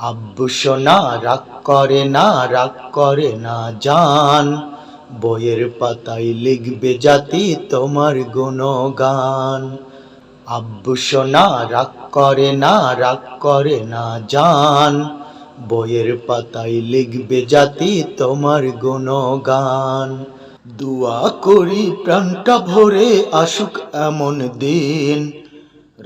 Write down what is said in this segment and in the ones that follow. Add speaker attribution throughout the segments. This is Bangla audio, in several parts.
Speaker 1: আব্বু সোনা রাগ করে না, রাগ করে না জান, বইয়ের পাতায় লিখবে জাতি তোমার গুণগান। আব্বু সোনা রাগ করে না, রাগ করে না জান, বইয়ের পাতায় লিখবে জাতি তোমার গুণগান। দুয়া করি প্রাণটা ভরে আসুক এমন দিন,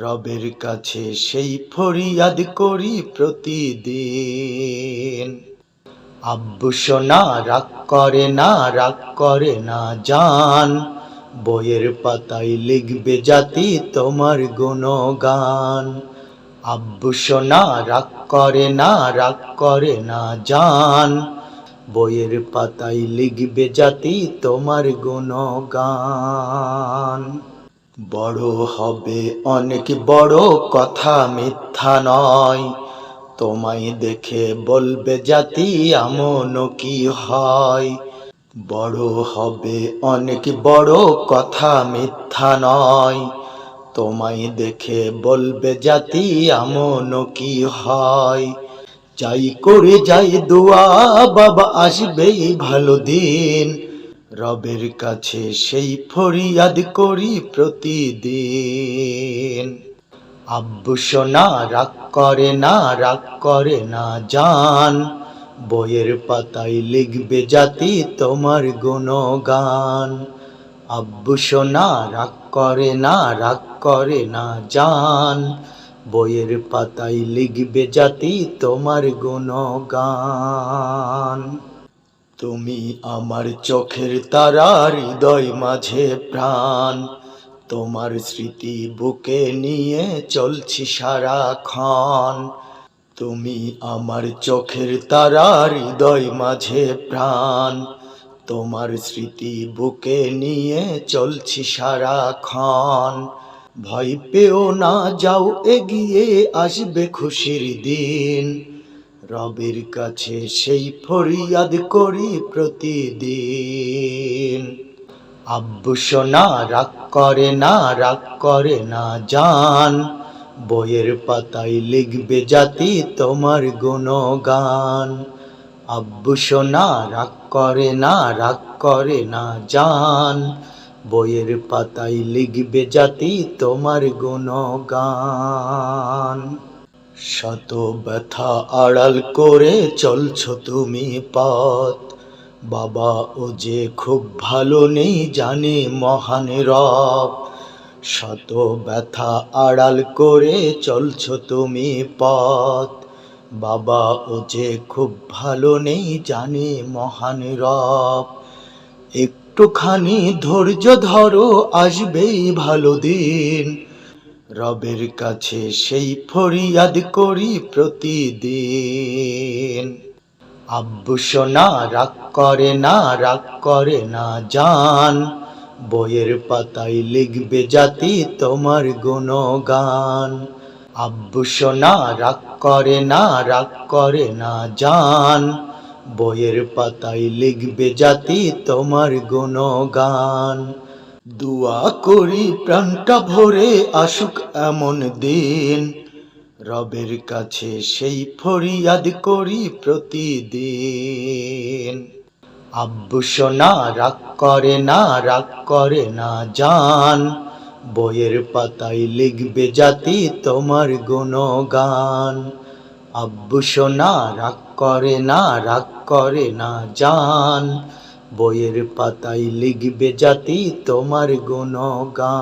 Speaker 1: রবের কাছে সেই ফরিয়াদ করি প্রতিদিন। আব্বু সোনা রাগ করে না, রাগ করে না জান, বইয়ের পাতায় লিখবে জাতি তোমার গুণগান। আব্বু সোনা রাগ করে না, রাগ করে না জান, বইয়ের পাতায় লিখবে জাতি তোমার গুণগান। বড় হবে অনেক বড়, কথা মিথ্যা নয়, তোমায় দেখে বলবে জাতি এমন কি হয়। বড় হবে অনেক বড়, কথা মিথ্যা নয়, তোমায় দেখে বলবে জাতি এমন কি হয়। যাই করে যাই দোয়া বাবা আসবেই ভালো দিন, রবের কাছে সেই ফরিয়াদ করি প্রতিদিন। আব্বু সোনা রাগ করে না, রাগ করে না জান, বইয়ের পাতায় লিখবে জাতি তোমার গুণগান। আব্বু সোনা রাগ করে না, রাগ করে না জান, বইয়ের পাতায় লিখবে জাতি তোমার গুণগান। তুমি আমার চোখের তারা, হৃদয় মাঝে প্রাণ, তোমার স্মৃতি বুকে নিয়ে চলছি সারাক্ষণ। তুমি আমার চোখের তারা, হৃদয় মাঝে প্রাণ, তোমার স্মৃতি বুকে নিয়ে চলছি সারাক্ষণ। ভয় পেও না, যাও এগিয়ে আসবে খুশির দিন, রবের কাছে সেই ফরিয়াদ করি প্রতিদিন। আব্বু সোনা রাগ করে না, রাগ করে না জান, বইয়ের পাতায় লিখবে জাতি তোমার গুণগান। আব্বু সোনা রাগ করে না, রাগ করে না জান, বইয়ের পাতায় লিখবে জাতি তোমার গুণগান। শত ব্যথা আড়াল করে চলছো তুমি পথ, বাবা ও যে খুব ভালো নেই জানে মহান রব। শত ব্যথা আড়াল করে চলছো তুমি পথ, বাবা ও যে খুব ভালো নেই জানে মহান রব। একটুখানি ধৈর্য ধরো, আসবেই ভালো দিন, রবের কাছে সেই ফরিয়াদ করি প্রতিদিন। আব্বু সোনা রাগ করে না, রাগ করে না জান, বইয়ের পাতায় লিখবে জাতি তোমার গুণগান। আব্বু সোনা রাগ করে না, রাগ করে না জান, বইয়ের পাতায় লিখবে জাতি তোমার গুণগান। দুয়া করি প্রাণটা ভরে আসুক এমন দিন, রবের কাছে সেই ফরিয়াদ করি প্রতিদিন। আব্বু সোনা রাগ করে না, রাগ করে না জান, বইয়ের পাতায় লিখবে জাতি তোমার গুণগান। আব্বু সোনা রাগ করে না, রাগ করে না জান, বইয়ের পাতায় লিখবে জাতি তোমার গুণগান।